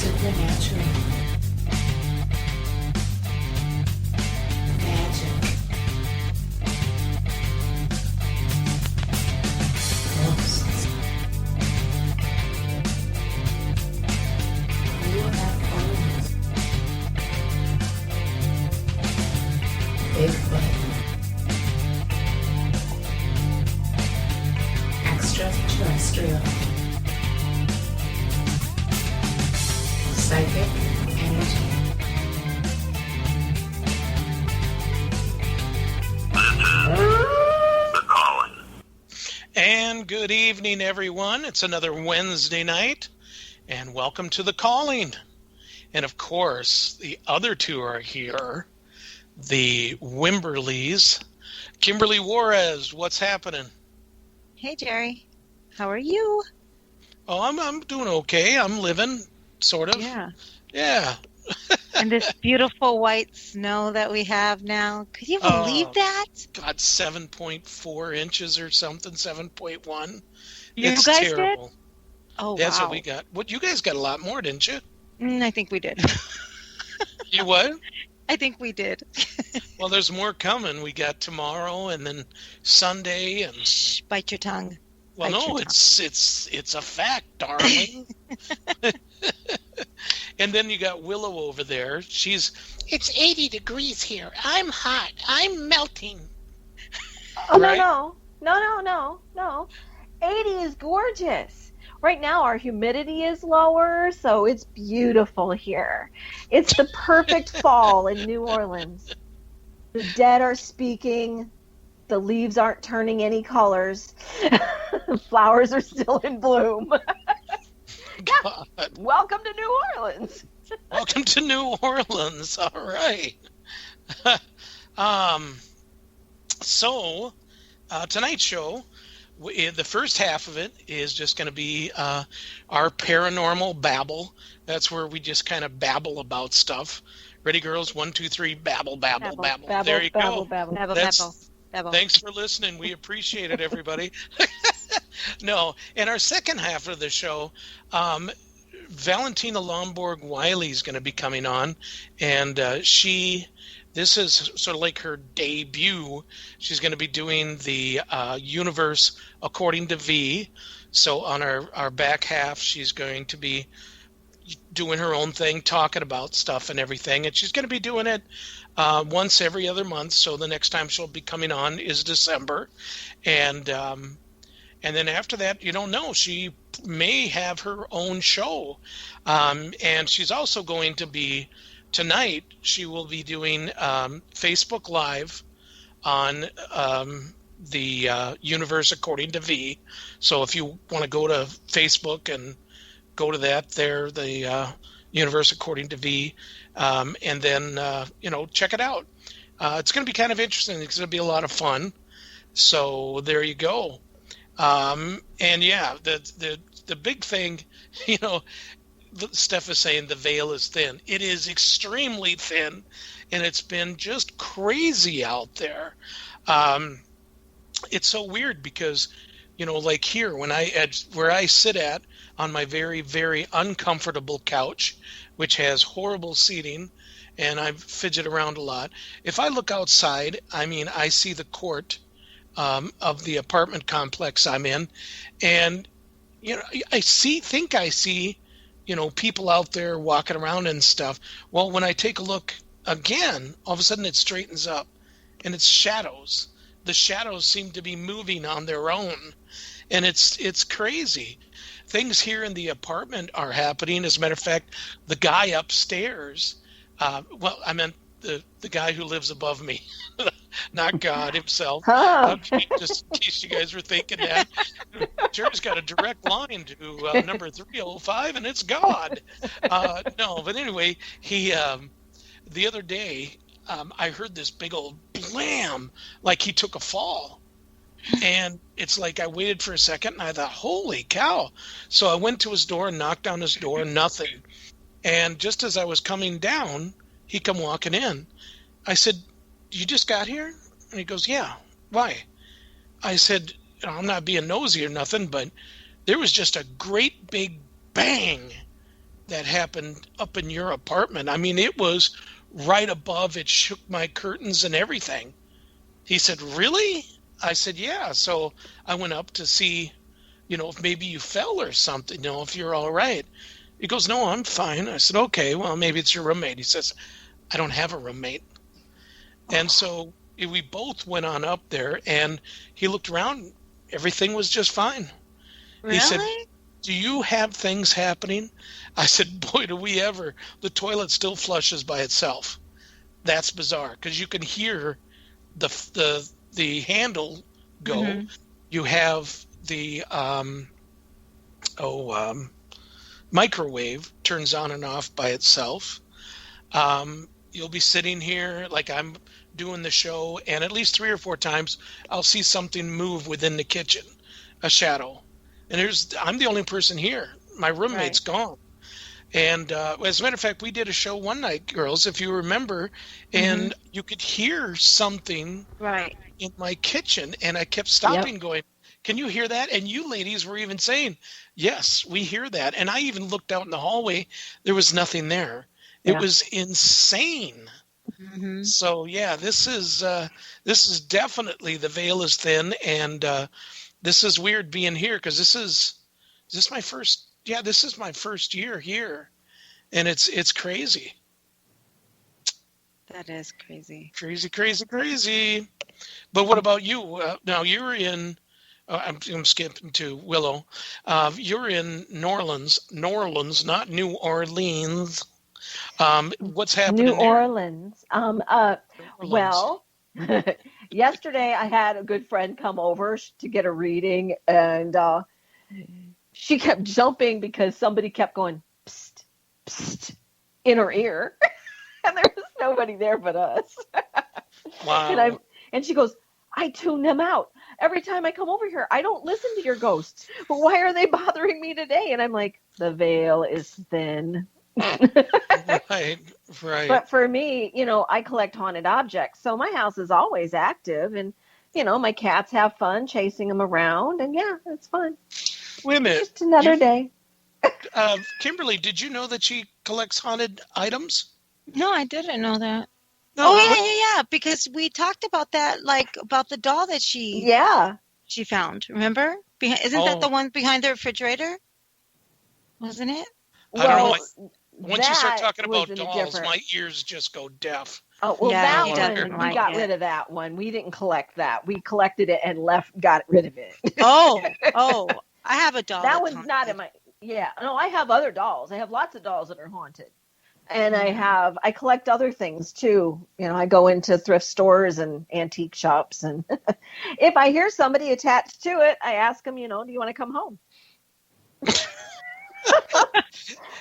Supernatural. Magic. Ghosts. UFOs. Bigfoot. Extraterrestrial. Psychic energy. The Calling. And good evening, everyone. It's another Wednesday night, and welcome to The Calling. And of course, the other two are here, the Wimberleys. Kimberly Juarez, what's happening? Hey, Jerry. How are you? Oh, I'm doing okay. I'm living, sort of. Yeah. And this beautiful white snow that we have now. Could you believe that? God, 7.4 inches or something, 7.1. You It's guys terrible. did? Oh, That's wow. what we got. What, you guys got a lot more, didn't you? I think we did. You what? I think we did. Well, there's more coming. We got tomorrow and then Sunday and Shh, bite your tongue. well, Bite no, your it's a fact, darling. And then you got Willow over there. It's 80 degrees here. I'm hot. I'm melting. Oh, Right? no. 80 is gorgeous. Right now our humidity is lower, so it's beautiful here. It's the perfect fall in New Orleans. The dead are speaking. The leaves aren't turning any colors. Flowers are still in bloom. God. Welcome to New Orleans. Welcome to New Orleans. All right. So tonight's show, the first half of it is just going to be our paranormal babble. That's where we just kind of babble about stuff. Ready, girls? 1, 2, 3. Babble, babble, babble. There you go. Babble. Babble. Thanks for listening. We appreciate it, everybody. No, in our second half of the show, Valentina Lomborg-Wiley is going to be coming on, and this is sort of like her debut. She's going to be doing the Universe According to V. So on our back half, she's going to be doing her own thing, talking about stuff and everything, and she's going to be doing it once every other month. So the next time she'll be coming on is December, and then after that, you don't know. She may have her own show. And she's also going to be, tonight, she will be doing Facebook Live on the Universe According to V. So if you want to go to Facebook and go to that there, the Universe According to V, and then, check it out. It's going to be kind of interesting. It's going to be a lot of fun. So there you go. And yeah, the big thing, Steph is saying the veil is thin. It is extremely thin, and it's been just crazy out there. It's so weird because, like here, where I sit at on my very, very uncomfortable couch, which has horrible seating, and I fidget around a lot. If I look outside, I see the court of the apartment complex I'm in, and I think I see people out there walking around and stuff. Well, when I take a look again, all of a sudden it straightens up, and it's shadows. The shadows seem to be moving on their own, and it's crazy. Things here in the apartment are happening. As a matter of fact, the guy upstairs, I meant the guy who lives above me, not God himself. Oh. Just in case you guys were thinking that. Jerry's got a direct line to number 305, and it's God. No, but anyway, he the other day, I heard this big old blam, like he took a fall. And it's like I waited for a second, and I thought, holy cow. So I went to his door and knocked on his door, nothing. And just as I was coming down, he come walking in. I said, you just got here? And he goes, yeah. Why? I said, I'm not being nosy or nothing, but there was just a great big bang that happened up in your apartment. I mean, it was right above. It shook my curtains and everything. He said, really? I said, yeah. So I went up to see, if maybe you fell or something, if you're all right. He goes, no, I'm fine. I said, okay, well, maybe it's your roommate. He says, I don't have a roommate. And so we both went on up there, and he looked around. Everything was just fine. Really? He said, do you have things happening? I said, boy, do we ever. The toilet still flushes by itself. That's bizarre, because you can hear the handle go. Mm-hmm. You have the microwave turns on and off by itself. You'll be sitting here like I'm doing the show, and at least 3 or 4 times I'll see something move within the kitchen, a shadow. And I'm the only person here. My roommate's gone. And as a matter of fact, we did a show one night, girls, if you remember, and you could hear something in my kitchen, and I kept stopping going, can you hear that? And you ladies were even saying, yes, we hear that. And I even looked out in the hallway. There was nothing there. It was insane. Mm-hmm. So, yeah, this is definitely, the veil is thin, and this is weird being here, because this is my first year here, and it's crazy. That is crazy. Crazy. But what about you? Now you're in. I'm skipping to Willow. You're in New Orleans, not New Orleans. What's happening New there? Orleans. Well, yesterday I had a good friend come over to get a reading, and she kept jumping because somebody kept going, psst, psst, in her ear. And there was nobody there but us. Wow. And she goes, I tune them out. Every time I come over here, I don't listen to your ghosts. But why are they bothering me today? And I'm like, the veil is thin. Right. But for me, I collect haunted objects. So my house is always active. And, my cats have fun chasing them around. And yeah, it's fun. Wait a minute. Just another day. Kimberly, did you know that she collects haunted items? No, I didn't know that. No, Yeah. Because we talked about that, about the doll that she found. Remember? Isn't that the one behind the refrigerator? Wasn't it? I don't know. Once you start talking about dolls, my ears just go deaf. Oh, well, Yeah, that one, we got rid of that one. We didn't collect that. We collected it and got rid of it. Oh, I have a doll. That one's not in my, no, I have other dolls. I have lots of dolls that are haunted. And I collect other things too. I go into thrift stores and antique shops. And if I hear somebody attached to it, I ask them, do you want to come home?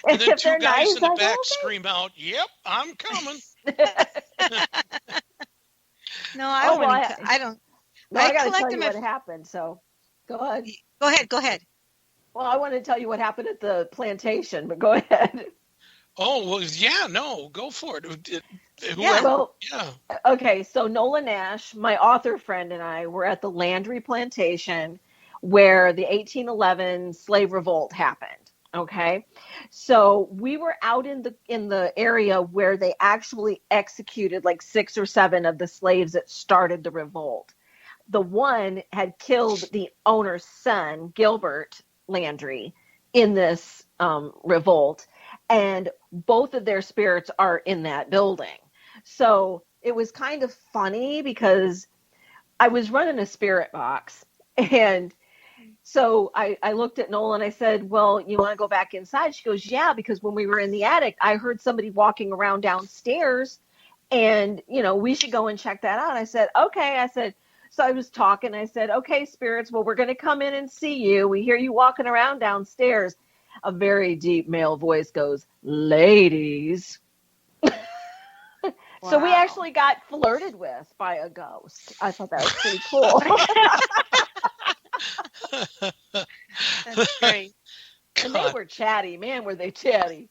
And then if 2 they're guys nice, in the I go, back okay. scream out, yep, I'm coming. No, I wouldn't. I don't. No, I got to collect tell you them what happened. So go ahead. Go ahead. Well, I want to tell you what happened at the plantation, but go ahead. Oh, well, yeah, no, go for it. Okay, so Nola Nash, my author friend, and I were at the Landry Plantation where the 1811 slave revolt happened. Okay, so we were out in the area where they actually executed like 6 or 7 of the slaves that started the revolt. The one had killed the owner's son, Gilbert Landry, in this revolt, and both of their spirits are in that building. So it was kind of funny because I was running a spirit box, and so I looked at Nola and I said, well, you want to go back inside? She goes, yeah, because when we were in the attic, I heard somebody walking around downstairs, and, we should go and check that out. I said, okay. So I was talking. I said, okay, spirits, well, we're going to come in and see you. We hear you walking around downstairs. A very deep male voice goes, ladies. So we actually got flirted with by a ghost. I thought that was pretty cool. That's great. And they were chatty. Man, were they chatty.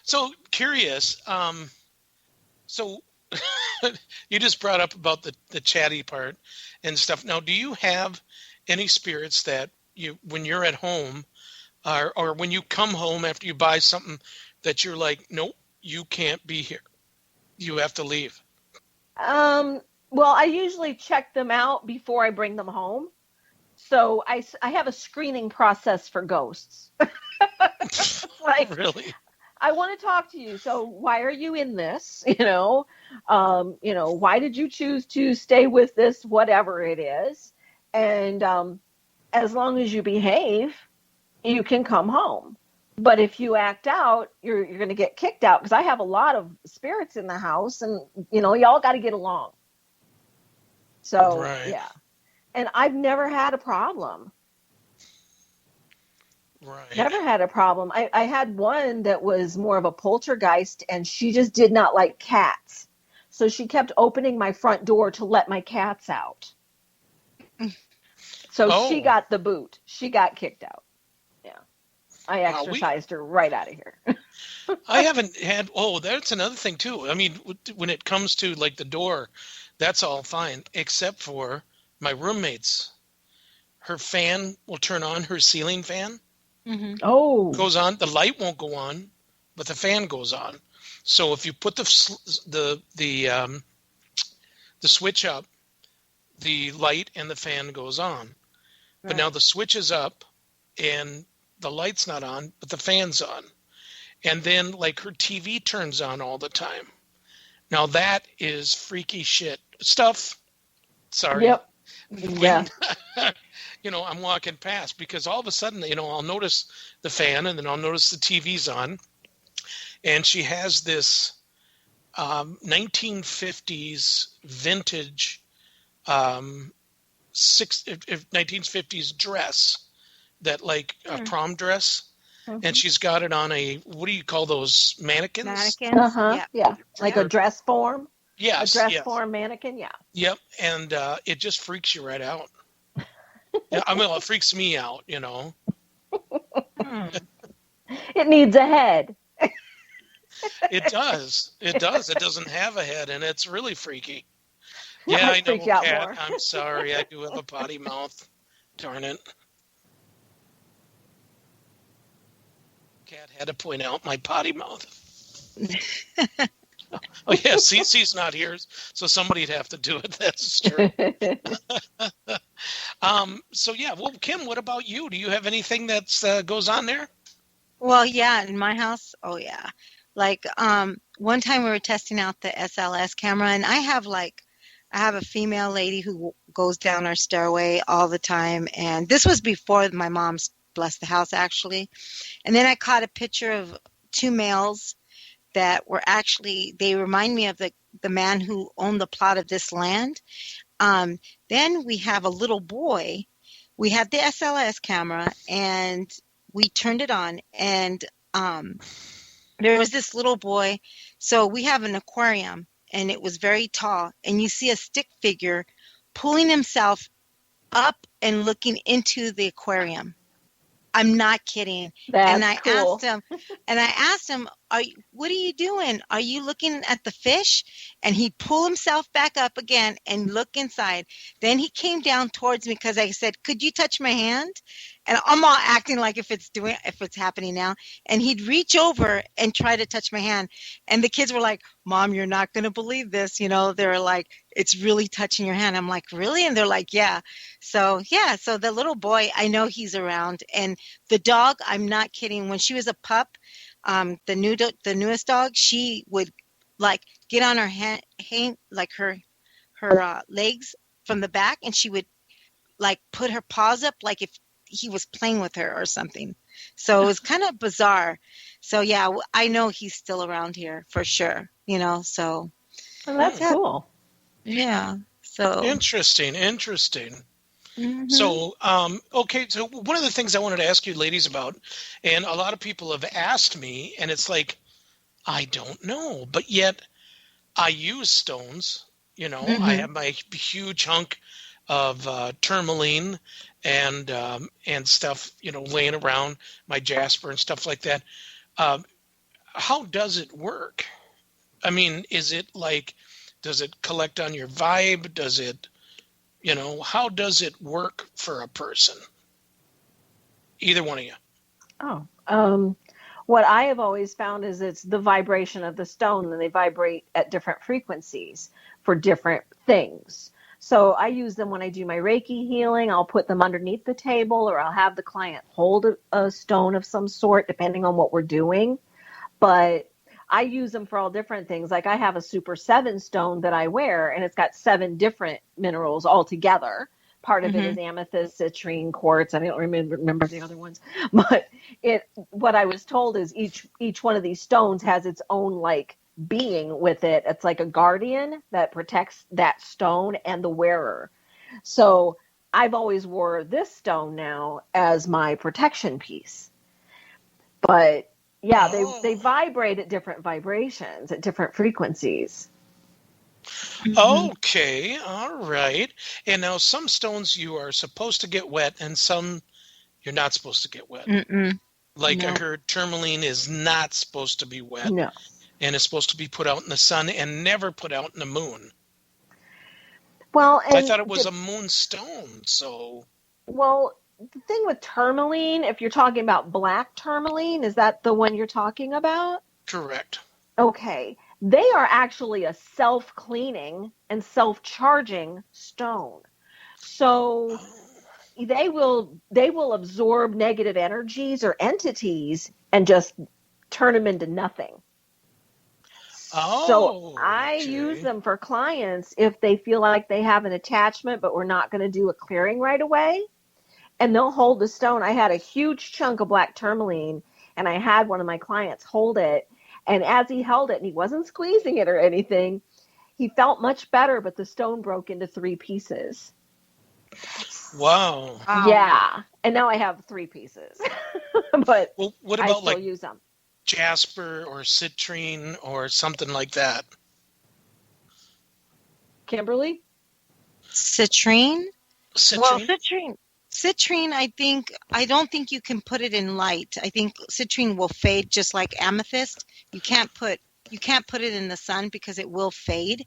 So curious. So you just brought up about the chatty part and stuff. Now, do you have any spirits that when you're at home, or when you come home after you buy something that you're like, nope, you can't be here. You have to leave. Well, I usually check them out before I bring them home. So I have a screening process for ghosts. Like, Really? I want to talk to you. So why are you in this? Why did you choose to stay with this, whatever it is? And as long as you behave, you can come home. But if you act out, you're going to get kicked out, because I have a lot of spirits in the house, and y'all got to get along. So Right. yeah, and I've never had a problem. Right. Never had a problem. I had one that was more of a poltergeist, and she just did not like cats. So she kept opening my front door to let my cats out. So she got the boot. She got kicked out. Yeah. I exorcised her right out of here. I haven't had, that's another thing too. I mean, when it comes to like the door, that's all fine, except for my roommate's. Her fan will turn on, her ceiling fan. Mm-hmm. Oh. Goes on. The light won't go on, but the fan goes on. So if you put the switch up, the light and the fan goes on. Right. But now the switch is up and the light's not on, but the fan's on. And then like her TV turns on all the time. Now that is freaky shit stuff. Sorry. Yep. Yeah. I'm walking past, because all of a sudden, I'll notice the fan, and then I'll notice the TV's on, and she has this 1950s vintage 1950s dress, that like a prom dress, and she's got it on a, what do you call those, mannequins? Mannequins. Yeah. Like a dress form. Yes. A dress form mannequin. Yeah. Yep. And it just freaks you right out. Yeah, I mean, it freaks me out, It needs a head. It does. It does. It doesn't have a head, and it's really freaky. That Yeah, I might know, freak you out Kat. more. I'm sorry. I do have a potty mouth. Darn it. Kat had to point out my potty mouth. Oh, yeah, Cece's not here, so somebody'd have to do it. That's true. So, yeah, well, Kim, what about you? Do you have anything that goes on there? Well, yeah, in my house, oh, yeah. Like, one time we were testing out the SLS camera, and I have a female lady who goes down our stairway all the time, and this was before my mom's blessed the house, actually. And then I caught a picture of two males that were actually, they remind me of the man who owned the plot of this land. Then we have a little boy. We had the SLS camera, and we turned it on, and there was this little boy. So we have an aquarium, and it was very tall, and you see a stick figure pulling himself up and looking into the aquarium. I'm not kidding. That's cool. asked him, what are you doing? Are you looking at the fish? And he pulled himself back up again and look inside. Then he came down towards me, because I said, could you touch my hand? And I'm all acting like if it's happening now. And he'd reach over and try to touch my hand. And the kids were like, Mom, you're not going to believe this. They're like, it's really touching your hand. I'm like, really? And they're like, yeah. So the little boy, I know he's around. And the dog, I'm not kidding. When she was a pup, the newest dog, she would like get on her her legs from the back, and she would like put her paws up like if he was playing with her or something. So it was kind of bizarre. So yeah, I know he's still around here for sure. So well, that's cool. Yeah. So interesting. Mm-hmm. So, okay. So one of the things I wanted to ask you ladies about, and a lot of people have asked me, and it's like, I don't know, but yet I use stones, Mm-hmm. I have my huge hunk of tourmaline and stuff, laying around, my jasper and stuff like that. How does it work? I mean, is it like, does it collect on your vibe? Does it, how does it work for a person? Either one of you. Oh, what I have always found is it's the vibration of the stone, and they vibrate at different frequencies for different things. So I use them when I do my Reiki healing. I'll put them underneath the table, or I'll have the client hold a stone of some sort, depending on what we're doing. But I use them for all different things. Like I have a Super 7 stone that I wear, and it's got 7 different minerals all together. Part of it is amethyst, citrine, quartz. I don't remember the other ones, but what I was told is each one of these stones has its own like being with it. It's like a guardian that protects that stone and the wearer. So I've always wore this stone now as my protection piece. But yeah, they vibrate at different vibrations, at different frequencies. Okay, all right. And now some stones you are supposed to get wet, and some you're not supposed to get wet. Like No. I heard tourmaline is not supposed to be wet, No. and it's supposed to be put out in the sun and never put out in the moon. Well, and I thought it was a moon stone, so... Well, the thing with tourmaline, if you're talking about black tourmaline, is that the one you're talking about? Correct. Okay. They are actually a self-cleaning and self-charging stone. So they will absorb negative energies or entities and just turn them into nothing. So I use them for clients if they feel like they have an attachment, but we're not going to do a clearing right away. And they'll hold the stone. I had a huge chunk of black tourmaline, and I had one of my clients hold it. And as he held it, and he wasn't squeezing it or anything, he felt much better, but the stone broke into 3 pieces. Wow. Yeah. And now I have 3 pieces. But well, what I about still like use them. jasper or citrine or something like that? Kimberly? Citrine? Citrine? Well, citrine, I don't think you can put it in light. I think citrine will fade just like amethyst. You can't put it in the sun because it will fade.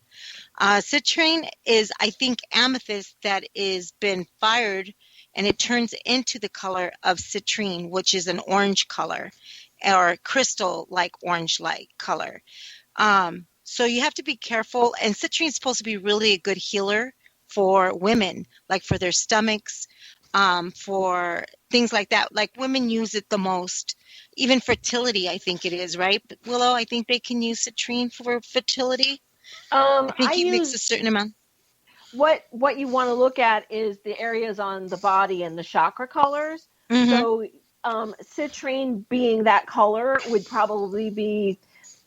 Citrine is, I think, amethyst that is been fired, and it turns into the color of citrine, which is an orange color or crystal like orange light color. So you have to be careful. And citrine is supposed to be really a good healer for women, like for their stomachs, for things like that. Like women use it the most, even fertility, I think it is, right? But Willow, I think they can use citrine for fertility. I think you mix a certain amount. What you want to look at is the areas on the body and the chakra colors. So citrine being that color would probably be,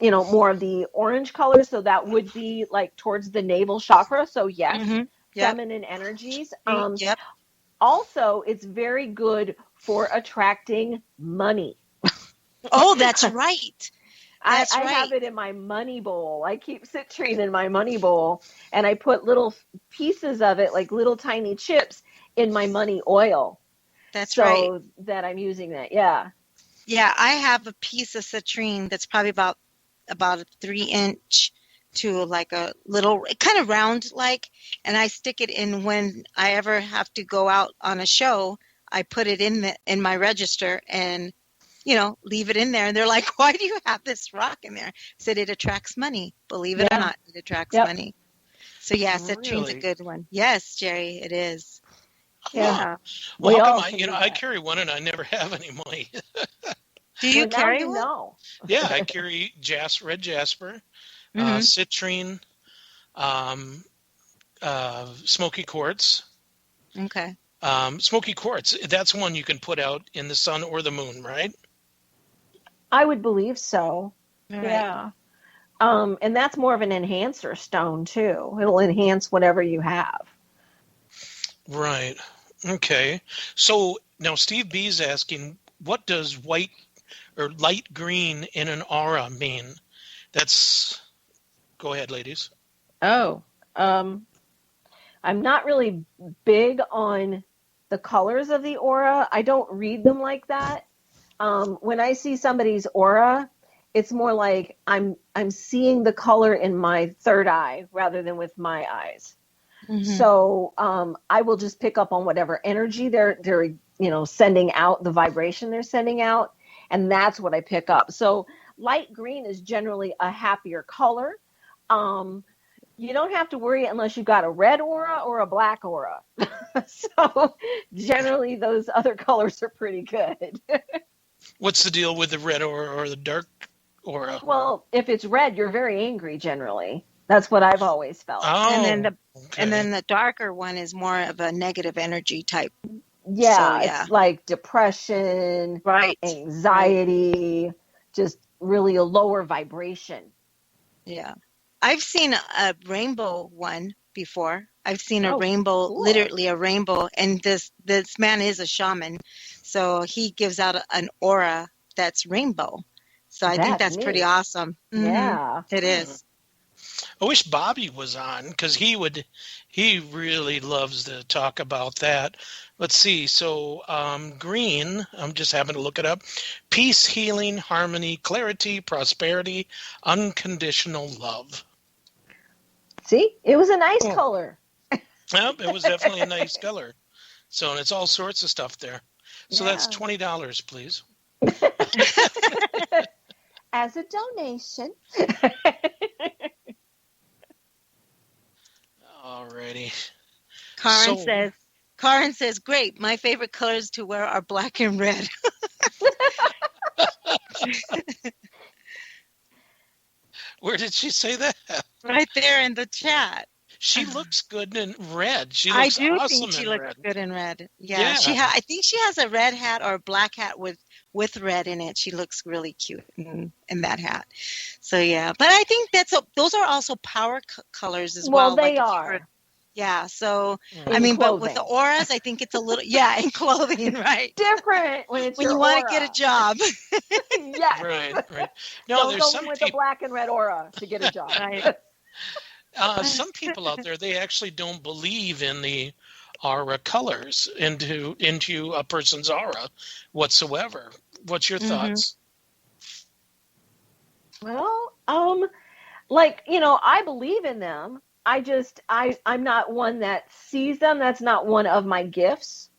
more of the orange color. So that would be like towards the navel chakra. So yes, feminine energies. Also, it's very good for attracting money. Oh, that's right. I have it in my money bowl. I keep citrine in my money bowl, and I put little pieces of it, like little tiny chips, in my money oil. That's right. So that I'm using that, yeah. Yeah, I have a piece of citrine that's probably about a 3-inch to like a little, kind of round like, and I stick it in when I ever have to go out on a show. I put it in my register and leave it in there. And they're like, why do you have this rock in there? I said, it attracts money. Believe it or not, it attracts money. So yeah, citrine's a good one. Yes, Jerry, it is. Yeah. Well, how come I carry one and I never have any money? Do you carry one? No. Yeah, I carry red jasper, citrine, smoky quartz. Okay. Smoky quartz, that's one you can put out in the sun or the moon, right? I would believe so. Right. Yeah. And that's more of an enhancer stone too. It'll enhance whatever you have. Right. Okay. So now Steve B is asking, what does white or light green in an aura mean? Go ahead, ladies. Oh, I'm not really big on the colors of the aura. I don't read them like that. When I see somebody's aura, it's more like I'm seeing the color in my third eye rather than with my eyes. So I will just pick up on whatever energy they're sending out, the vibration they're sending out, and that's what I pick up. So light green is generally a happier color. You don't have to worry unless you've got a red aura or a black aura. So generally those other colors are pretty good. What's the deal with the red aura or the dark aura? Well, if it's red, you're very angry generally. That's what I've always felt. Oh, And then the darker one is more of a negative energy type. Yeah, So, yeah. it's like depression, Right. anxiety, just really a lower vibration. Yeah. I've seen a rainbow one before. I've seen a Oh, rainbow, cool. literally a rainbow. And this man is a shaman. So he gives out an aura that's rainbow. So I think That's that's pretty neat. awesome. Mhm. Yeah. It is. I wish Bobby was on because he really loves to talk about that. Let's see. So green, I'm just having to look it up. Peace, healing, harmony, clarity, prosperity, unconditional love. See, it was a nice Cool. color. Yep, it was definitely a nice color. So, and it's all sorts of stuff there. So that's Yeah. $20, please. As a donation. Alrighty. Karen says, great. My favorite colors to wear are black and red. Where did she say that? Right there in the chat. She looks good in red. She I looks do awesome think she in looks red. good in red. Yeah. Yeah, I think she has a red hat or a black hat with red in it. She looks really cute in that hat. So yeah, but I think those are also power colors as well. Well, they like if you are. were- Yeah. So Mm. I In mean, but with the clothing. auras, I think it's a little in clothing, right? Different when it's When your you want aura. to get a job, Yes. Right. No, Don't there's go some in with a people. black and red aura to get a job. Right. Some people out there, they actually don't believe in the aura colors into a person's aura whatsoever. What's your Mhm. thoughts? Well, I believe in them. I'm not one that sees them. That's not one of my gifts,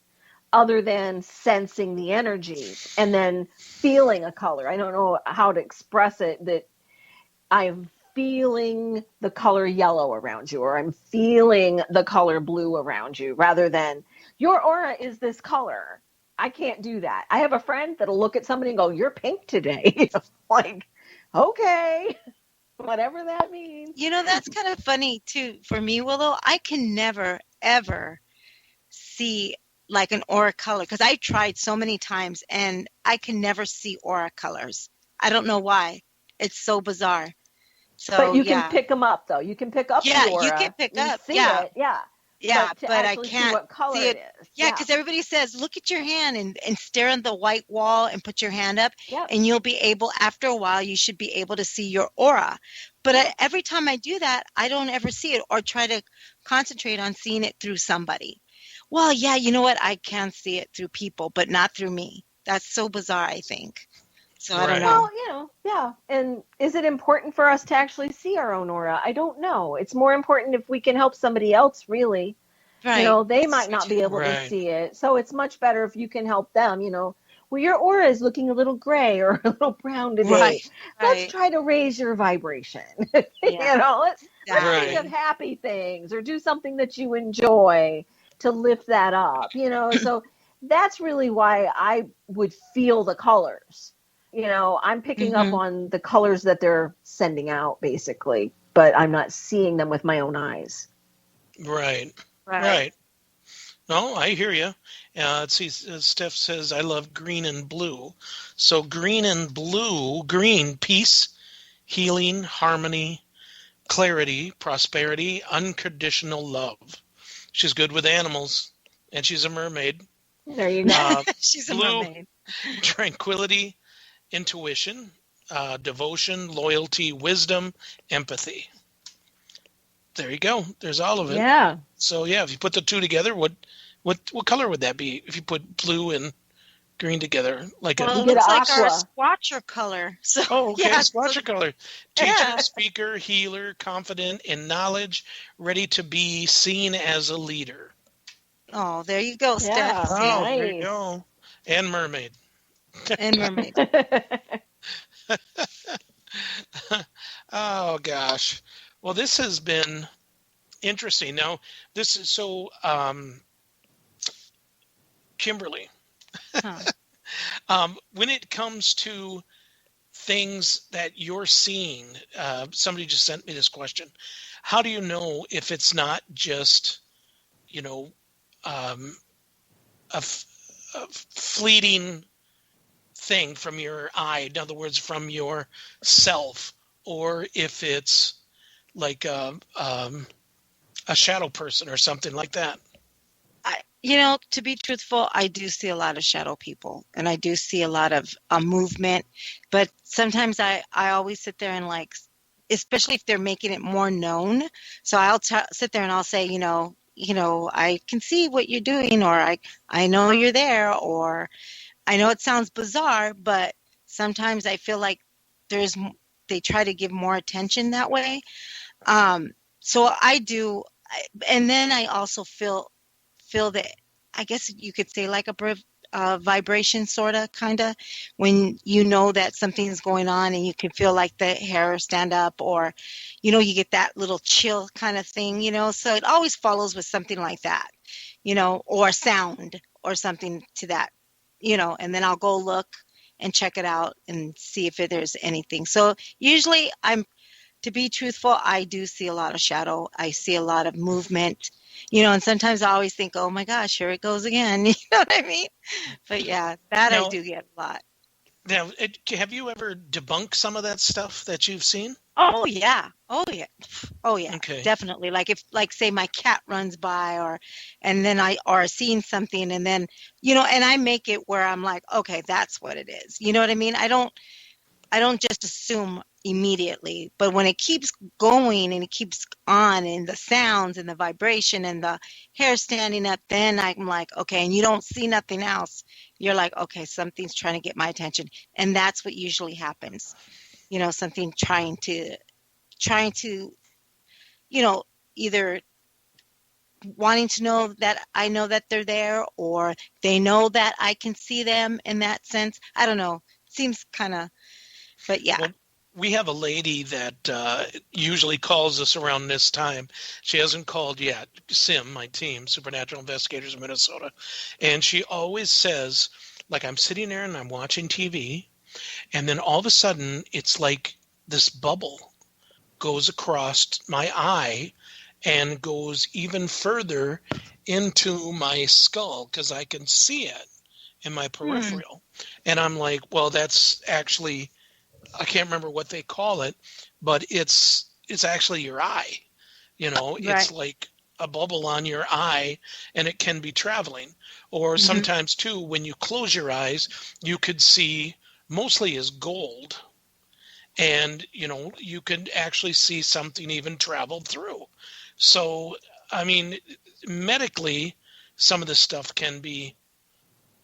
other than sensing the energy and then feeling a color. I don't know how to express it, that I'm feeling the color yellow around you, or I'm feeling the color blue around you, rather than your aura is this color. I can't do that. I have a friend that'll look at somebody and go, "You're pink today." Like, okay, whatever that means. That's kind of funny too for me, Willow. I can never ever see like an aura color because I tried so many times and I can never see aura colors. I don't know why. It's so bizarre. So But you can pick them up, though. You can pick up the aura. you can pick up. See Yeah. it, yeah. Yeah, But to but I actually see can't what color see it it. is. Yeah, because everybody says, look at your hand and stare at the white wall and put your hand up, Yep. and you'll be able, after a while, you should be able to see your aura. But every time I do that, I don't ever see it or try to concentrate on seeing it through somebody. Well, yeah, you know what? I can see it through people, but not through me. That's so bizarre, I think. So I don't Right. know. Well, yeah. And is it important for us to actually see our own aura? I don't know. It's more important if we can help somebody else, really. Right. They might not be able to Right. see it. So it's much better if you can help them, well, your aura is looking a little gray or a little brown today. Right. Let's try to raise your vibration. Yeah. Let's Right. think of happy things or do something that you enjoy to lift that up, So that's really why I would feel the colors. I'm picking up on the colors that they're sending out, basically, but I'm not seeing them with my own eyes. Right. No, I hear you. Let's see. Steph says, I love green and blue. So green and blue, green, peace, healing, harmony, clarity, prosperity, unconditional love. She's good with animals, and she's a mermaid. There you go. She's a blue. mermaid. Tranquility, intuition, devotion, loyalty, wisdom, empathy. There you go. There's all of it. Yeah. So yeah, if you put the two together, what color would that be? If you put blue and green together, like Well, You it get looks like our aqua. squatcher color. So okay, yeah, squatcher color. Teacher, Yeah. speaker, healer, confident in knowledge, ready to be seen as a leader. Oh, there you go, Yeah. Steph. Oh, there you Nice. go. And mermaid. And mermaids. Oh gosh. Well, this has been interesting. Now, this is so Kimberly. Huh. When it comes to things that you're seeing, somebody just sent me this question. How do you know if it's not just, you know, a fleeting thing from your eye, in other words, from your self, or if it's like a shadow person or something like that? To be truthful, I do see a lot of shadow people, and I do see a lot of movement. But sometimes I always sit there and like, especially if they're making it more known. So I'll sit there and I'll say, I can see what you're doing, or I know you're there, or I know it sounds bizarre, but sometimes I feel like they try to give more attention that way. So I do, and then I also feel that, I guess you could say, like a vibration, sort of, kind of, when you know that something's going on and you can feel like the hair stand up, or, you get that little chill kind of thing, so it always follows with something like that, or sound or something to that, and then I'll go look and check it out and see if there's anything. So usually to be truthful, I do see a lot of shadow. I see a lot of movement, and sometimes I always think, oh my gosh, here it goes again. You know what I mean? But yeah, that I do get a lot. Now, have you ever debunked some of that stuff that you've seen? Oh yeah. Oh yeah. Oh yeah. Okay. Definitely. Like if, say, my cat runs by, and then or seen something, and then, and I make it where I'm like, okay, that's what it is. You know what I mean? I don't just assume immediately, but when it keeps going and it keeps on, and the sounds and the vibration and the hair standing up, then I'm like, okay, and you don't see nothing else, you're like, okay, something's trying to get my attention. And that's what usually happens, something trying to either wanting to know that I know that they're there, or they know that I can see them in that sense. I don't know, seems kind of, but yeah. Well, we have a lady that usually calls us around this time. She hasn't called yet. SIM, my team, Supernatural Investigators of Minnesota. And she always says, like, I'm sitting there and I'm watching TV, and then all of a sudden it's like this bubble goes across my eye and goes even further into my skull, because I can see it in my peripheral. And I'm like, well, that's actually, I can't remember what they call it, but it's actually your eye. Right. It's like a bubble on your eye, and it can be traveling. Or sometimes too, when you close your eyes, you could see mostly as gold, and you can actually see something even travel through. So I mean, medically, some of this stuff can be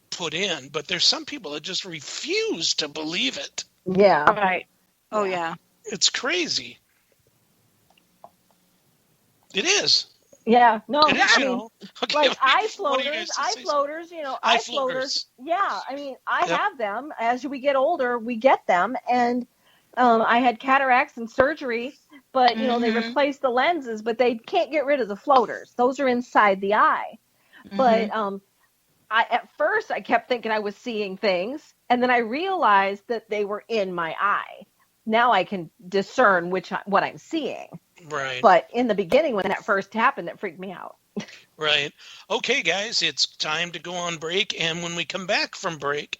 put in, but there's some people that just refuse to believe it. Yeah. Right. Oh yeah. It's crazy. It is. Yeah. No, It is, I mean, Okay, like eye what do you floaters, guys eye say? floaters, Eye eye floaters. floaters. Yeah. I mean, I Yep. have them. As we get older, we get them. And I had cataracts and surgery, but, they replaced the lenses, but they can't get rid of the floaters. Those are inside the eye. But at first I kept thinking I was seeing things, and then I realized that they were in my eye. Now I can discern what I'm seeing. Right. But in the beginning, when that first happened, it freaked me out. Right. Okay, guys, it's time to go on break. And when we come back from break,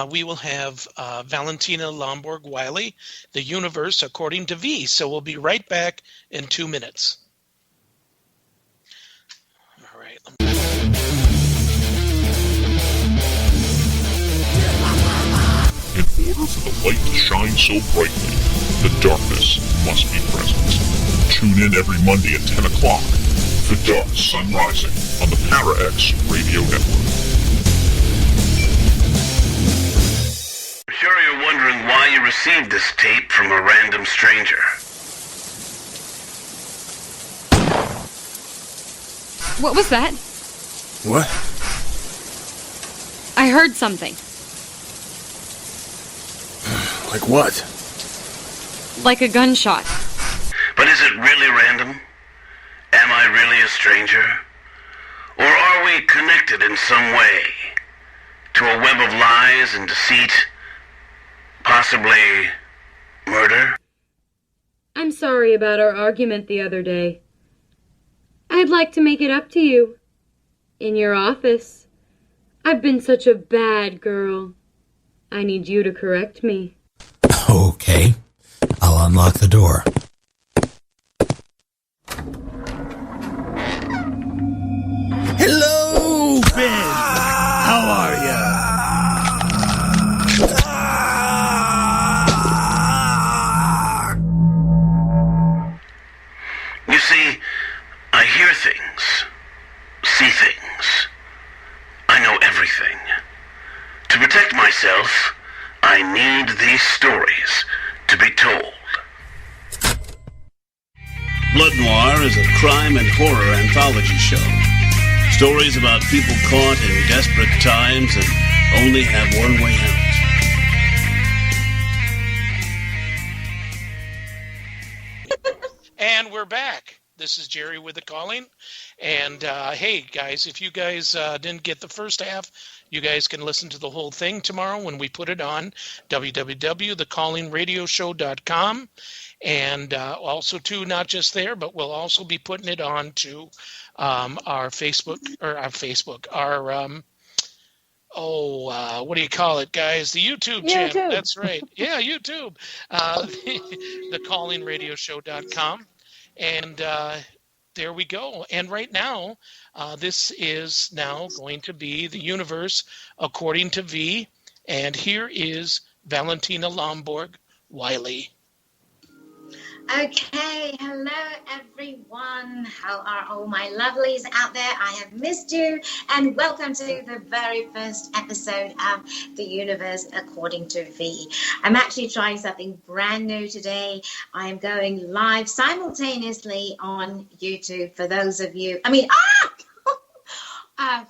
we will have Valentina Lomborg-Wiley, The Universe According to V. So we'll be right back in 2 minutes. All right. In order for the light to shine so brightly, the darkness must be present. Tune in every Monday at 10 o'clock for Dark Sun Rising on the Para-X Radio Network. I'm sure you're wondering why you received this tape from a random stranger. What was that? What? I heard something. Like what? Like a gunshot. But is it really random? Am I really a stranger? Or are we connected in some way to a web of lies and deceit? Possibly murder? I'm sorry about our argument the other day. I'd like to make it up to you. In your office. I've been such a bad girl. I need you to correct me. Okay. I'll unlock the door. Hello, Ben! How are ya? You see, I hear things, see things. I know everything. To protect myself, I need these stories to be told. Blood Noir is a crime and horror anthology show. Stories about people caught in desperate times and only have one way out. And we're back. This is Jerry with The Calling. And hey, guys, if you guys didn't get the first half, you guys can listen to the whole thing tomorrow when we put it on www.thecallingradioshow.com. And also, too, not just there, but we'll also be putting it on to our Facebook, what do you call it, guys? The YouTube channel. That's right. Yeah, YouTube. Thecallingradioshow.com. And there we go. And right now, this is now going to be the universe according to V. And here is Valentina Lomborg-Wiley. Okay, hello everyone. How are all my lovelies out there? I have missed you, and welcome to the very first episode of The Universe According to V. I'm actually trying something brand new today. I am going live simultaneously on YouTube for those of you,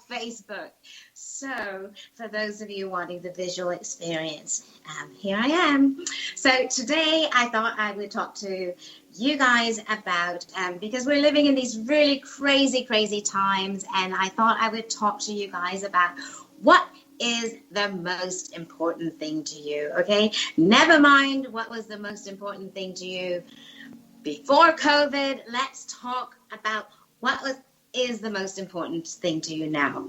Facebook. So, for those of you wanting the visual experience, here I am. So, today I thought I would talk to you guys about, because we're living in these really crazy, crazy times, and I thought I would talk to you guys about what is the most important thing to you, okay? Never mind what was the most important thing to you before COVID. Let's talk about what is the most important thing to you now.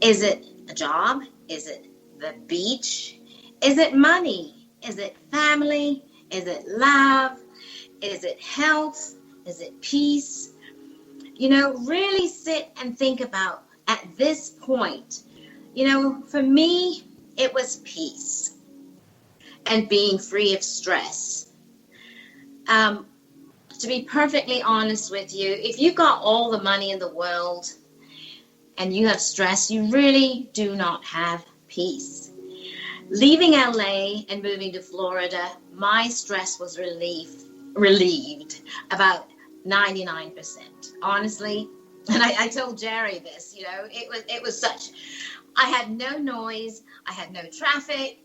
Is it a job? Is it the beach? Is it money? Is it family? Is it love? Is it health? Is it peace? You know, really sit and think about at this point. You know, for me, it was peace and being free of stress. To be perfectly honest with you, if you've got all the money in the world and you have stress, you really do not have peace. Leaving LA and moving to Florida, my stress was relieved about 99%, honestly. And I told Jerry this, you know, it was such, I had no noise, I had no traffic,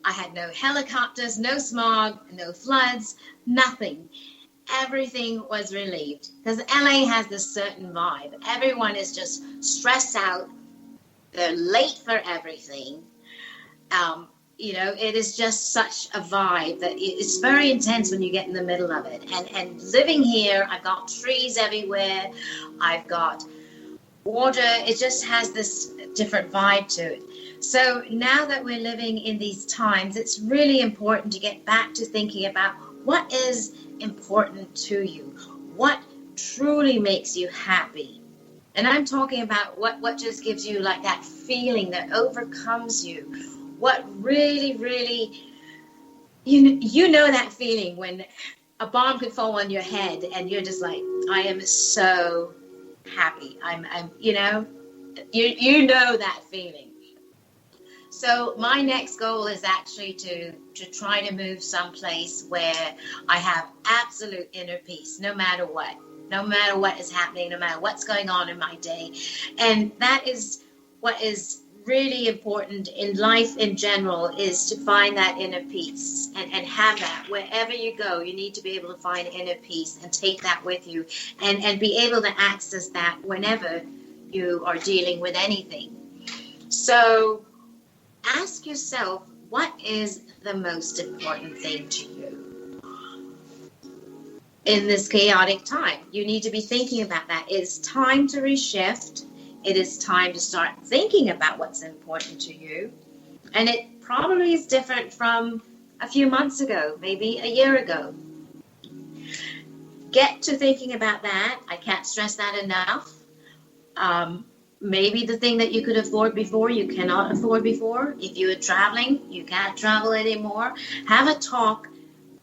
I had no helicopters, no smog, no floods, nothing. Everything was relieved because LA has this certain vibe. Everyone is just stressed out. They're late for everything. You know, it is just such a vibe that it's very intense when you get in the middle of it. And living here, I've got trees everywhere. I've got water. It just has this different vibe to it. So now that we're living in these times, it's really important to get back to thinking about what is important to you, what truly makes you happy. And I'm talking about what just gives you like that feeling that overcomes you, what really, really, you know that feeling when a bomb could fall on your head and you're just like, I am so happy. I'm you know that feeling. So my next goal is actually to try to move someplace where I have absolute inner peace, no matter what is happening, no matter what's going on in my day. And that is what is really important in life in general is to find that inner peace and have that wherever you go. You need to be able to find inner peace and take that with you and be able to access that whenever you are dealing with anything. So ask yourself, what is the most important thing to you in this chaotic time? You need to be thinking about that. It's time to reshift. It is time to start thinking about what's important to you. And it probably is different from a few months ago, maybe a year ago. Get to thinking about that. I can't stress that enough. Maybe the thing that you could afford before, you cannot afford before. If you were traveling, you can't travel anymore. Have a talk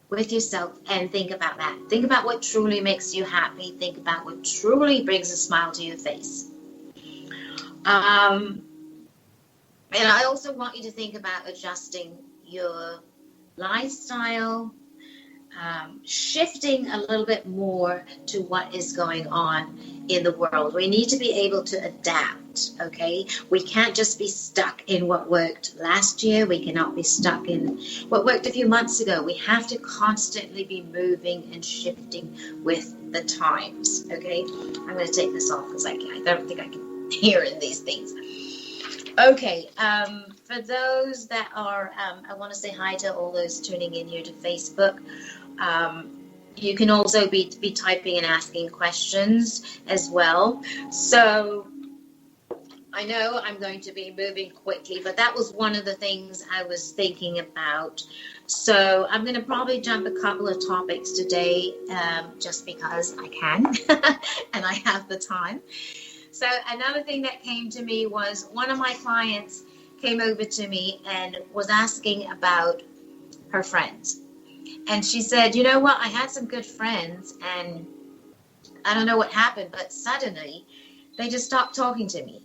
with yourself and think about that. Think about what truly makes you happy. Think about what truly brings a smile to your face. And I also want you to think about adjusting your lifestyle, shifting a little bit more to what is going on in the world. We need to be able to adapt, okay? We can't just be stuck in what worked last year. We cannot be stuck in what worked a few months ago. We have to constantly be moving and shifting with the times, okay? I'm going to take this off because I don't think I can hear in these things. Okay, for those that are, I want to say hi to all those tuning in here to Facebook. You can also be typing and asking questions as well. So I know I'm going to be moving quickly, but that was one of the things I was thinking about. So I'm going to probably jump a couple of topics today just because I can and I have the time. So another thing that came to me was one of my clients came over to me and was asking about her friends. And she said, you know what, I had some good friends and I don't know what happened, but suddenly they just stopped talking to me.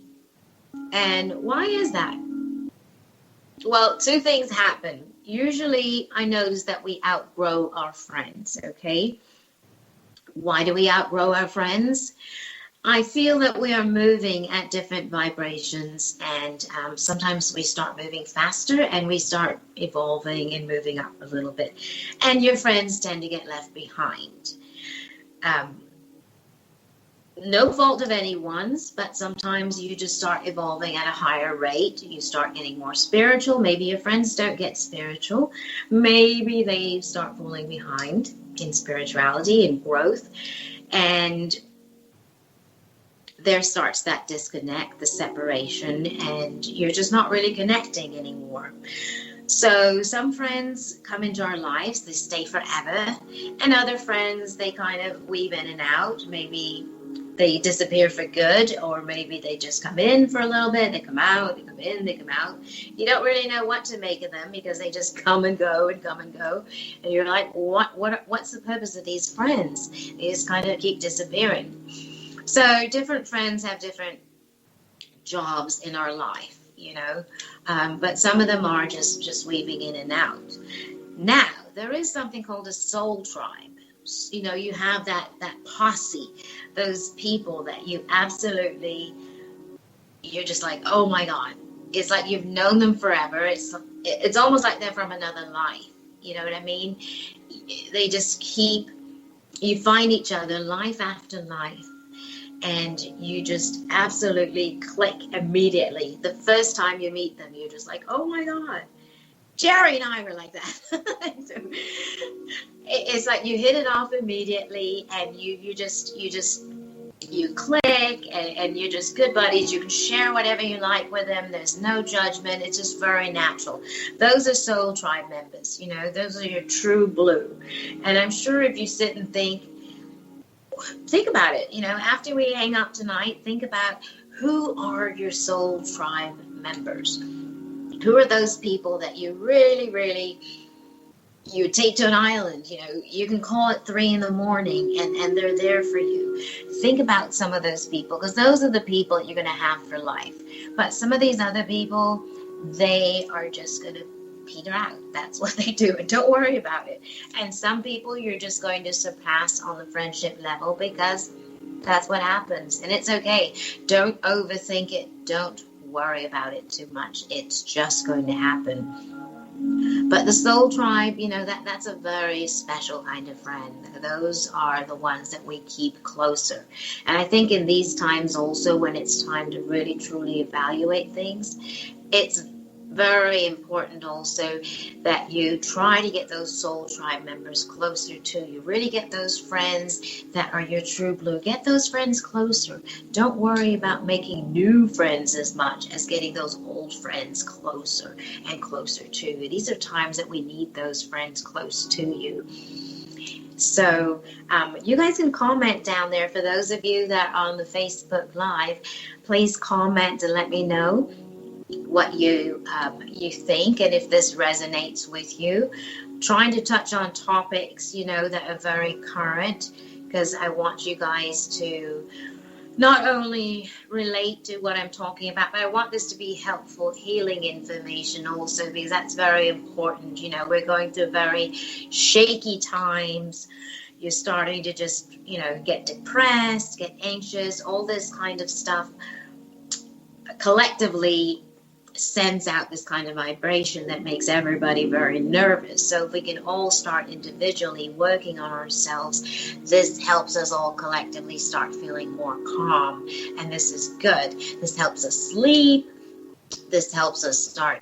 And why is that? Well, two things happen. Usually I notice that we outgrow our friends, okay? Why do we outgrow our friends? I feel that we are moving at different vibrations, and sometimes we start moving faster and we start evolving and moving up a little bit. And your friends tend to get left behind. No fault of anyone's, but sometimes you just start evolving at a higher rate. You start getting more spiritual. Maybe your friends don't get spiritual. Maybe they start falling behind in spirituality and growth. And there starts that disconnect, the separation, and you're just not really connecting anymore. So some friends come into our lives, they stay forever, and other friends, they kind of weave in and out. Maybe they disappear for good, or maybe they just come in for a little bit, they come out, they come in, they come out. You don't really know what to make of them because they just come and go and come and go. And you're like, what's the purpose of these friends? They just kind of keep disappearing. So different friends have different jobs in our life, you know, but some of them are just weaving in and out. Now, there is something called a soul tribe. You know, you have that posse, those people that you absolutely, you're just like, oh my God. It's like you've known them forever. It's almost like they're from another life. You know what I mean? They just you find each other life after life. And you just absolutely click immediately. The first time you meet them, you're just like, oh my God. Jerry and I were like that. It's like you hit it off immediately and you click and you're just good buddies. You can share whatever you like with them. There's no judgment. It's just very natural. Those are soul tribe members, you know, those are your true blue. And I'm sure if you sit and think about it, you know, after we hang up tonight, think about who are your soul tribe members. Who are those people that you really, really, you take to an island, you know, you can call it 3 a.m. and they're there for you. Think about some of those people because those are the people you're going to have for life. But some of these other people, they are just going to peter out. That's what they do, and don't worry about it. And some people you're just going to surpass on the friendship level because that's what happens, and it's okay. Don't overthink it. Don't worry about it too much. It's just going to happen. But the soul tribe, that's a very special kind of friend. Those are the ones that we keep closer. And I think in these times also, when it's time to really truly evaluate things, it's very important also that you try to get those soul tribe members closer to you. Really get those friends that are your true blue. Get those friends closer. Don't worry about making new friends as much as getting those old friends closer and closer to you. These are times that we need those friends close to you. So you guys can comment down there. For those of you that are on the Facebook Live, please comment and let me know what you think, and if this resonates with you. Trying to touch on topics that are very current, because I want you guys to not only relate to what I'm talking about, but I want this to be helpful healing information also, because that's very important. We're going through very shaky times. You're starting to just get depressed, get anxious, all this kind of stuff collectively sends out this kind of vibration that makes everybody very nervous. So if we can all start individually working on ourselves, this helps us all collectively start feeling more calm. And this is good. This helps us sleep. This helps us start,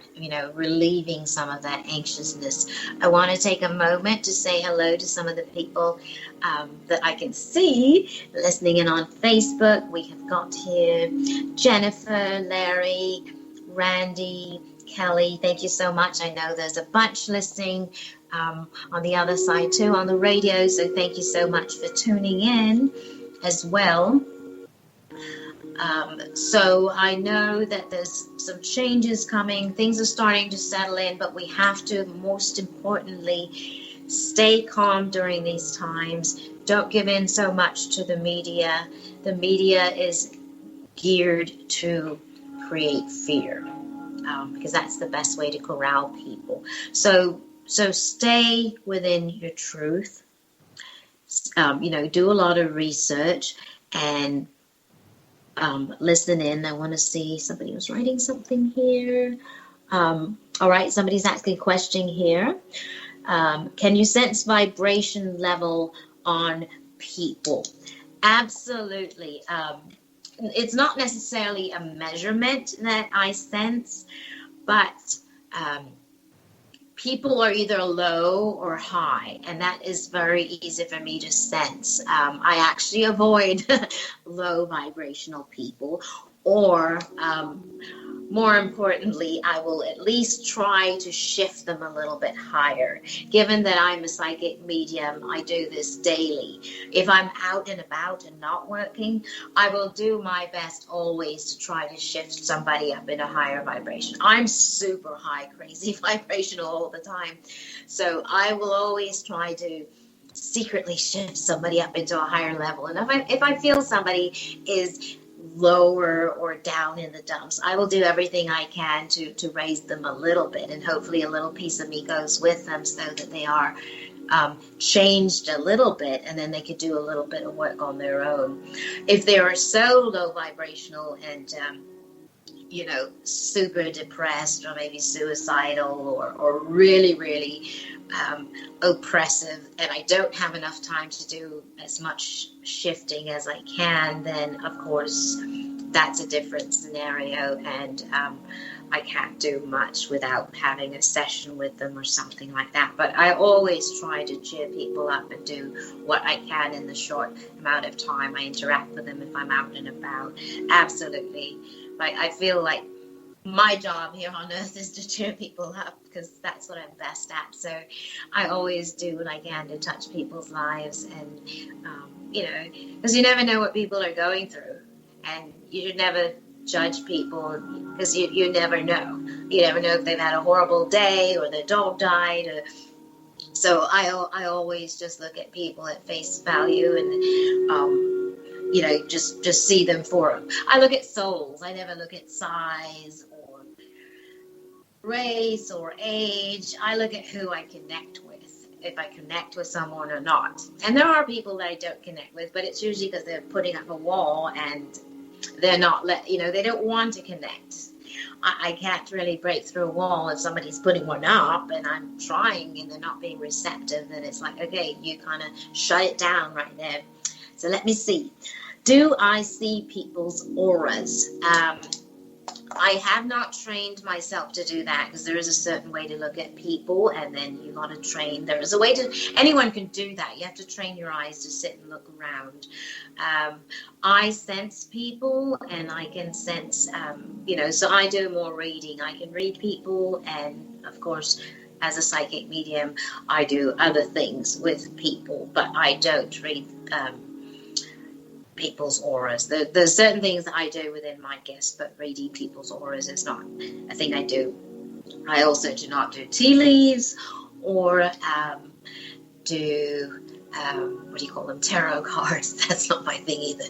relieving some of that anxiousness. I want to take a moment to say hello to some of the people that I can see listening in on Facebook. We have got here Jennifer, Larry, Randy, Kelly. Thank you so much. I know there's a bunch listening on the other side too on the radio. So thank you so much for tuning in as well. So I know that there's some changes coming. Things are starting to settle in, but we have to, most importantly, stay calm during these times. Don't give in so much to the media. The media is geared to create fear, because that's the best way to corral people. So stay within your truth. Do a lot of research and listen in. I want to see, somebody was writing something here. All right, somebody's asking a question here. Can you sense vibration level on people? Absolutely. It's not necessarily a measurement that I sense, but people are either low or high, and that is very easy for me to sense. I actually avoid low vibrational people, or more importantly, I will at least try to shift them a little bit higher. Given that I'm a psychic medium, I do this daily. If I'm out and about and not working, I will do my best always to try to shift somebody up in a higher vibration. I'm super high, crazy vibrational all the time. So I will always try to secretly shift somebody up into a higher level. And if I feel somebody is lower or down in the dumps, I will do everything I can to raise them a little bit, and hopefully a little piece of me goes with them so that they are changed a little bit, and then they could do a little bit of work on their own. If they are so low vibrational and super depressed, or maybe suicidal, or really oppressive, and I don't have enough time to do as much shifting as I can, then of course that's a different scenario, and I can't do much without having a session with them or something like that. But I always try to cheer people up and do what I can in the short amount of time I interact with them if I'm out and about. Absolutely. I feel like my job here on earth is to cheer people up, because that's what I'm best at. So I always do what I can to touch people's lives, and because you never know what people are going through, and you should never judge people, because you never know. You never know if they've had a horrible day or their dog died. So I always just look at people at face value, and just see them for them. I look at souls. I never look at size or race or age. I look at who I connect with, if I connect with someone or not. And there are people that I don't connect with, but it's usually because they're putting up a wall and they're not they don't want to connect. I can't really break through a wall if somebody's putting one up and I'm trying and they're not being receptive. Then it's like, okay, you kind of shut it down right there. So let me see. Do I see people's auras? I have not trained myself to do that because there is a certain way to look at people, and then you got to train. There is a way to, anyone can do that. You have to train your eyes to sit and look around. I sense people, and I can sense, so I do more reading. I can read people, and of course, as a psychic medium, I do other things with people, but I don't read people's auras. There's certain things that I do within my gifts, but reading people's auras is not a thing I do. I also do not do tea leaves or do what do you call them, tarot cards. That's not my thing either.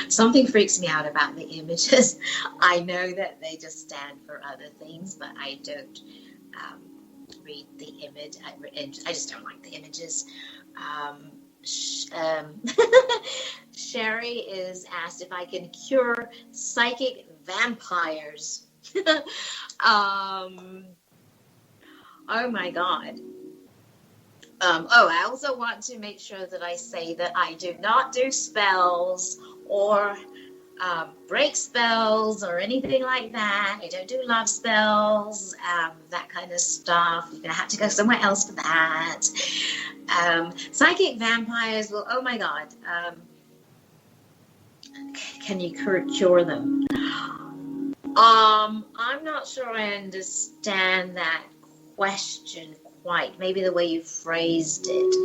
Something freaks me out about the images. I know that they just stand for other things, but I don't read the image. I just don't like the images. Sherry is asked if I can cure psychic vampires. Oh my God. I also want to make sure that I say that I do not do spells or break spells or anything like that. I don't do love spells, that kind of stuff. You're going to have to go somewhere else for that. Psychic vampires, well, oh my God. Can you cure them? I'm not sure I understand that question quite. Maybe the way you phrased it.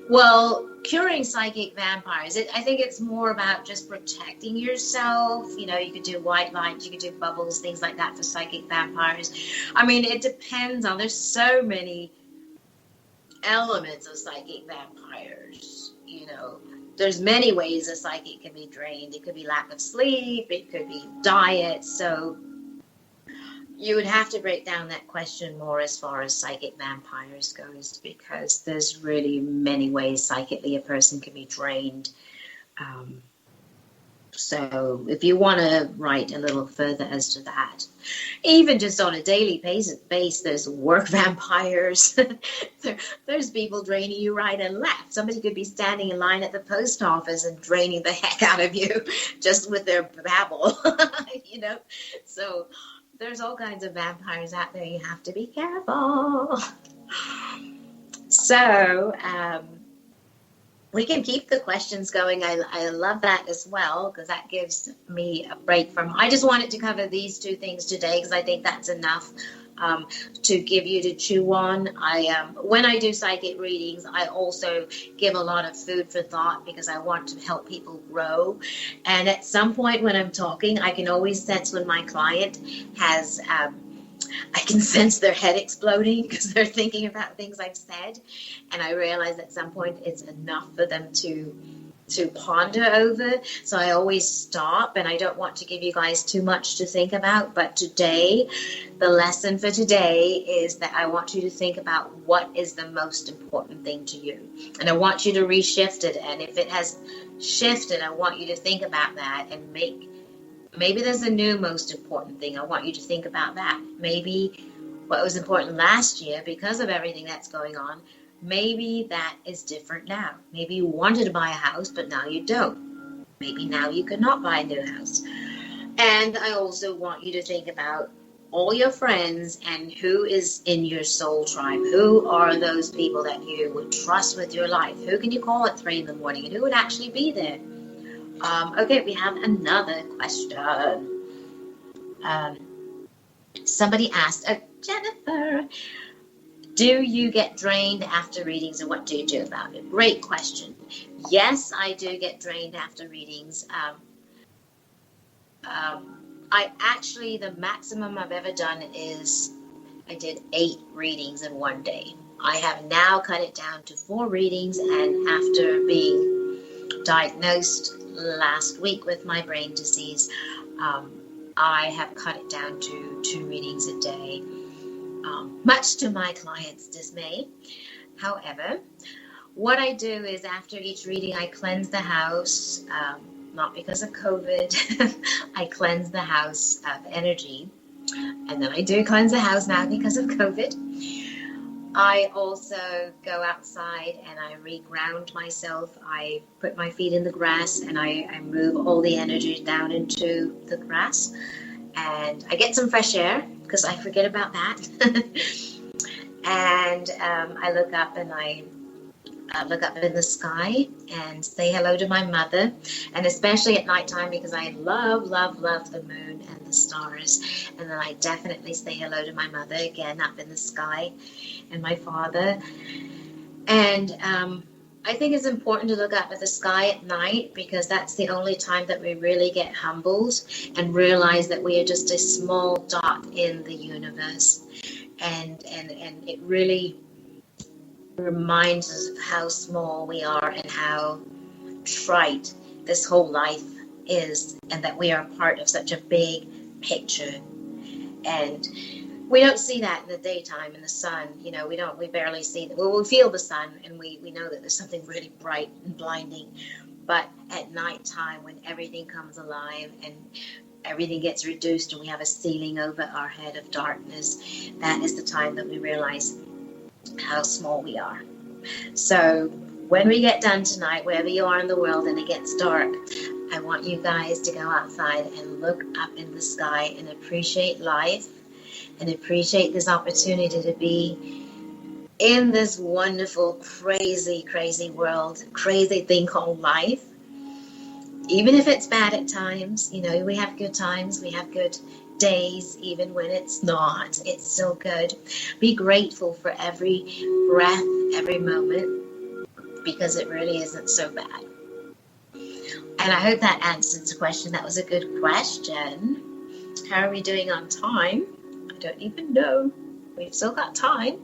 Well, curing psychic vampires, I think it's more about just protecting yourself. You know, you could do white light, you could do bubbles, things like that for psychic vampires. I mean, it depends on, there's so many elements of psychic vampires, you know. There's many ways a psychic can be drained. It could be lack of sleep, it could be diet. So you would have to break down that question more as far as psychic vampires goes, because there's really many ways psychically a person can be drained. So if you want to write a little further as to that, even just on a daily basis, there's work vampires. There's people draining you right and left. Somebody could be standing in line at the post office and draining the heck out of you just with their babble, you know. So there's all kinds of vampires out there. You have to be careful. So we can keep the questions going. I love that as well, because that gives me a break from, I just wanted to cover these two things today because I think that's enough to give you to chew on. When I do psychic readings, I also give a lot of food for thought because I want to help people grow. And at some point when I'm talking, I can always sense when my client has, I can sense their head exploding because they're thinking about things I've said. And I realize at some point it's enough for them to ponder over. So I always stop, and I don't want to give you guys too much to think about. But today, the lesson for today is that I want you to think about what is the most important thing to you. And I want you to reshift it. And if it has shifted, I want you to think about that and maybe there's a new most important thing. I want you to think about that. Maybe what was important last year, because of everything that's going on, maybe that is different now. Maybe you wanted to buy a house, but now you don't. Maybe now you cannot buy a new house. And I also want you to think about all your friends and who is in your soul tribe. Who are those people that you would trust with your life? Who can you call at 3 a.m. and who would actually be there? Okay, we have another question. Somebody asked, Jennifer, do you get drained after readings, and what do you do about it? Great question. Yes, I do get drained after readings. The maximum I've ever done is I did 8 readings in one day. I have now cut it down to 4 readings, and after being diagnosed last week with my brain disease, I have cut it down to 2 readings a day, much to my clients' dismay. However, what I do is after each reading, I cleanse the house. not because of COVID. I cleanse the house of energy. And then I do cleanse the house now because of COVID. I also go outside and I reground myself. I put my feet in the grass and I move all the energy down into the grass. And I get some fresh air because I forget about that. And I look up and I look up in the sky and say hello to my mother, and especially at nighttime because I love the moon and the stars. And then I definitely say hello to my mother again up in the sky, and my father. And I think it's important to look up at the sky at night because that's the only time that we really get humbled and realize that we are just a small dot in the universe. And it really reminds us of how small we are and how trite this whole life is, and that we are part of such a big picture. And we don't see that in the daytime in the sun. You know, we barely see that. Well, we feel the sun and we know that there's something really bright and blinding. But at nighttime, when everything comes alive and everything gets reduced and we have a ceiling over our head of darkness, that is the time that we realize how small we are. So when we get done tonight, wherever you are in the world and it gets dark, I want you guys to go outside and look up in the sky and appreciate life and appreciate this opportunity to be in this wonderful, crazy world, crazy thing called life. Even if it's bad at times, you know, we have good times, we have good days, even when it's not, it's still good. Be grateful for every breath, every moment, because it really isn't so bad. And I hope that answers the question. That was a good question. How are we doing on time? I don't even know. We've still got time.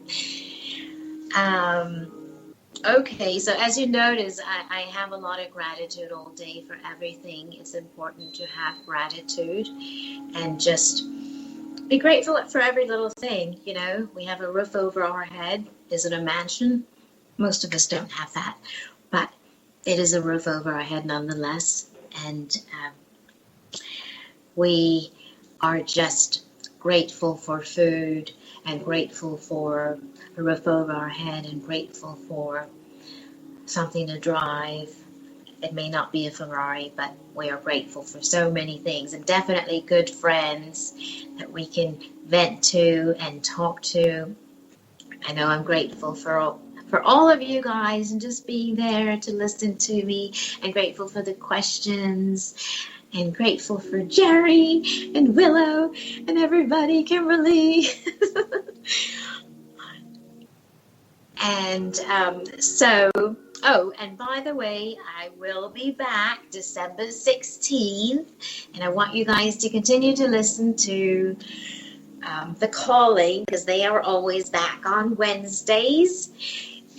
Okay, so as you notice, I have a lot of gratitude all day for everything. It's important to have gratitude and just be grateful for every little thing. You know, we have a roof over our head. Is it a mansion? Most of us don't have that, but it is a roof over our head nonetheless. And we are just grateful for food and grateful for a roof over our head and grateful for something to drive. It may not be a Ferrari, but we are grateful for so many things, and definitely good friends that we can vent to and talk to. I know I'm grateful for all of you guys and just being there to listen to me, and grateful for the questions, and grateful for Jerry and Willow and everybody, Kimberly. And and by the way, I will be back December 16th, and I want you guys to continue to listen to The Calling, because they are always back on Wednesdays.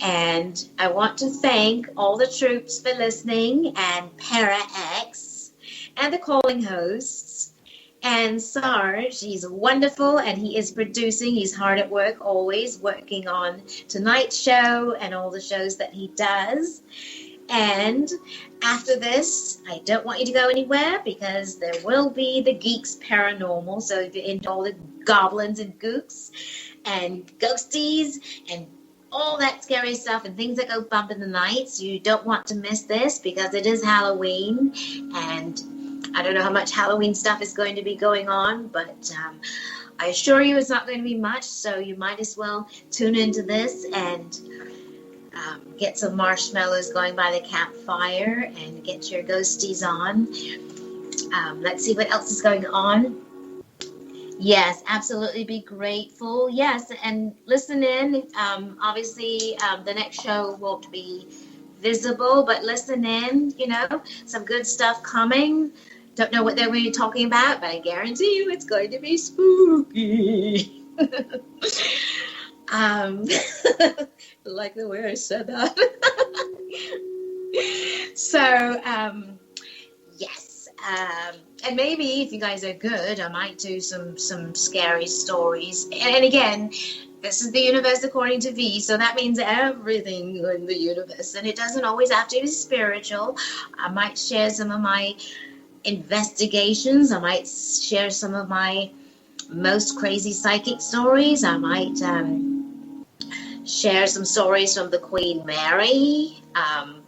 And I want to thank all the troops for listening, and ParaX, and The Calling hosts, and Sarge. He's wonderful, and he is producing. He's hard at work, always working on tonight's show and all the shows that he does. And after this, I don't want you to go anywhere, because there will be the Geeks Paranormal. So if you're into all the goblins and gooks and ghosties and all that scary stuff and things that go bump in the nights, you don't want to miss this, because it is Halloween, and I don't know how much Halloween stuff is going to be going on, but I assure you it's not going to be much, so you might as well tune into this and get some marshmallows going by the campfire and get your ghosties on. Let's see what else is going on. Yes, absolutely, be grateful. Yes, and listen in. Obviously, the next show won't be visible, but listen in, you know, some good stuff coming. Don't know what they're really talking about, but I guarantee you it's going to be spooky. Like the way I said that. So, yes. And maybe if you guys are good, I might do some scary stories. And again, This is the universe according to V, so that means everything in the universe. And it doesn't always have to be spiritual. I might share some of my investigations. I might share some of my most crazy psychic stories. I might share some stories from the Queen Mary.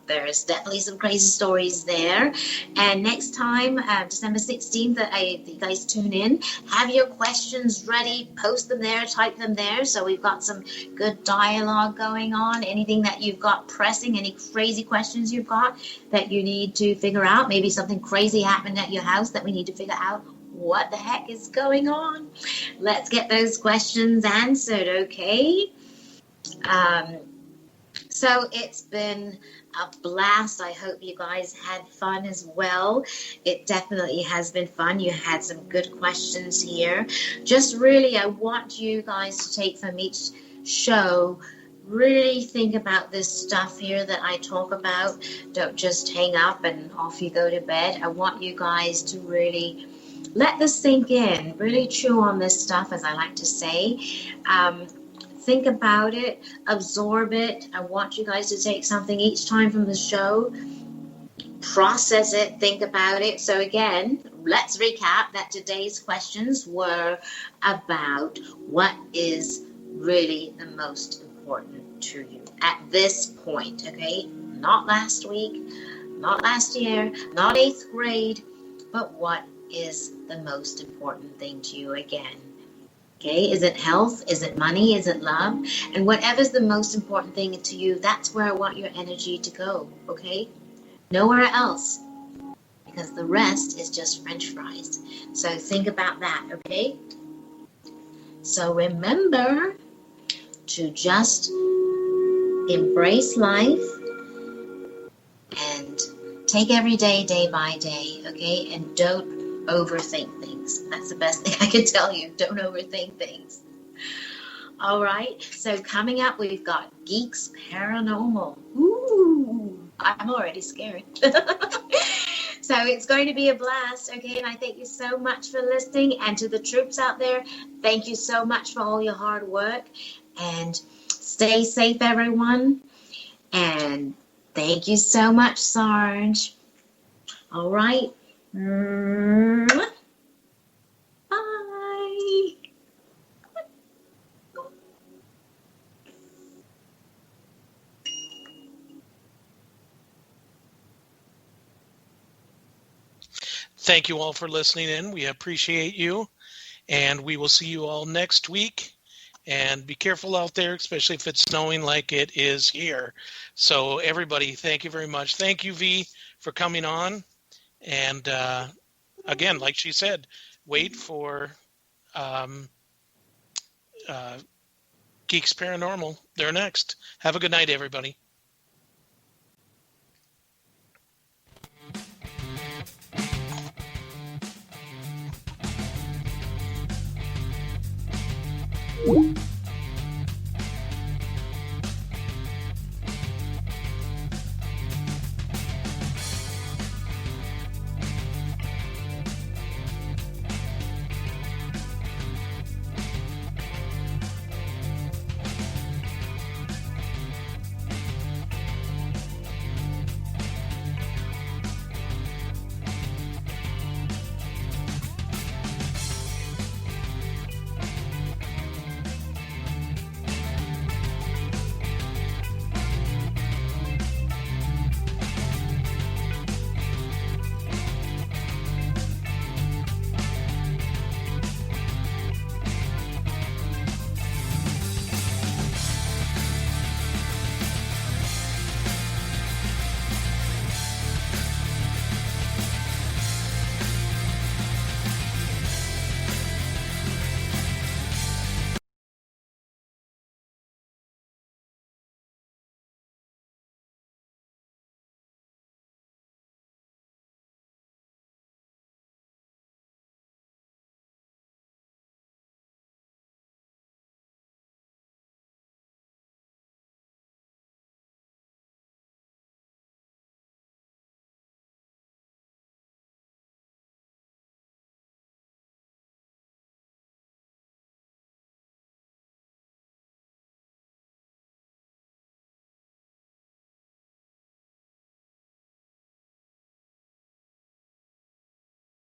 There's definitely some crazy stories there. And next time, December 16th, you guys tune in. Have your questions ready. Post them there. Type them there. So we've got some good dialogue going on. Anything that you've got pressing, any crazy questions you've got that you need to figure out. Maybe something crazy happened at your house that we need to figure out. What the heck is going on? Let's get those questions answered, okay? So it's been a blast. I hope you guys had fun as well. It definitely has been fun. You had some good questions here. Just really, I want you guys to take from each show, really think about this stuff here that I talk about. Don't just hang up and off you go to bed. I want you guys to really let this sink in, really chew on this stuff, as I like to say. Think about it, absorb it. I want you guys to take something each time from the show, process it, think about it. So again, let's recap that today's questions were about what is really the most important to you at this point, okay? Not last week, not last year, not 8th grade, but what is the most important thing to you again? Okay, is it health? Is it money? Is it love? And whatever's the most important thing to you, that's where I want your energy to go, okay? Nowhere else, because the rest is just French fries. So think about that, okay? So remember to just embrace life and take every day, day by day, okay? And don't overthink things. That's the best thing I can tell you. Don't overthink things. All right. So coming up, we've got Geeks Paranormal. Ooh, I'm already scared. So it's going to be a blast. Okay. And I thank you so much for listening. And to the troops out there, thank you so much for all your hard work. And stay safe, everyone. And thank you so much, Sarge. All right. Bye. Thank you all for listening in. We appreciate you. And we will see you all next week. And be careful out there, especially if it's snowing like it is here. So everybody, thank you very much. Thank you, V, for coming on. And again, like she said, wait for Geeks Paranormal. They're next. Have a good night, everybody. Woo!